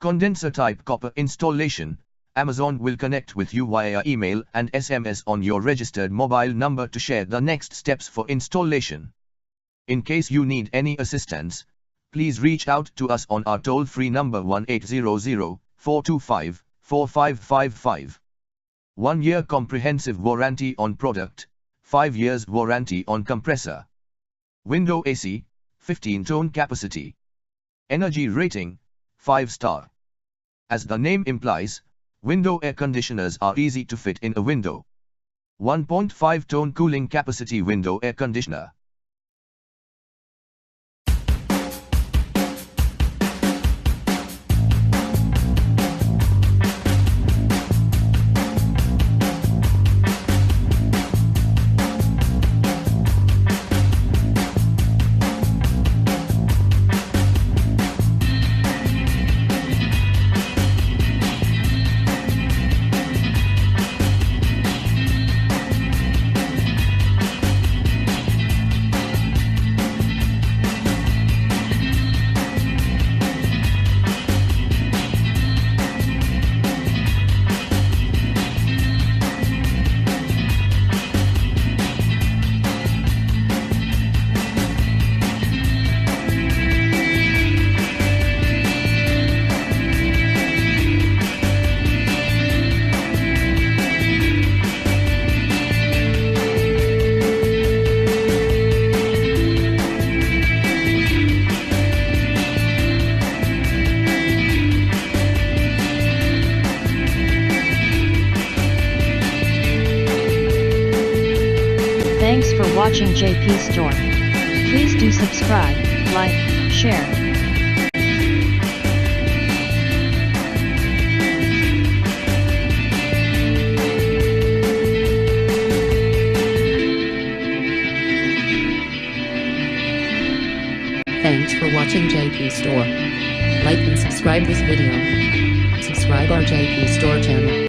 Condenser type copper installation. Amazon will connect with you via email and SMS on your registered mobile number to share the next steps for installation. In case you need any assistance, please reach out to us on our toll-free number 1-800-425-4555. 1 year comprehensive warranty on product, 5 years warranty on compressor. Window AC, 15-tone capacity. Energy rating, 5-star. As the name implies, window air conditioners are easy to fit in a window. 1.5-tone cooling capacity window air conditioner. Thanks for watching JP Store. Please do subscribe, like, share. Thanks for watching JP Store. Like and subscribe this video. Subscribe our JP Store channel.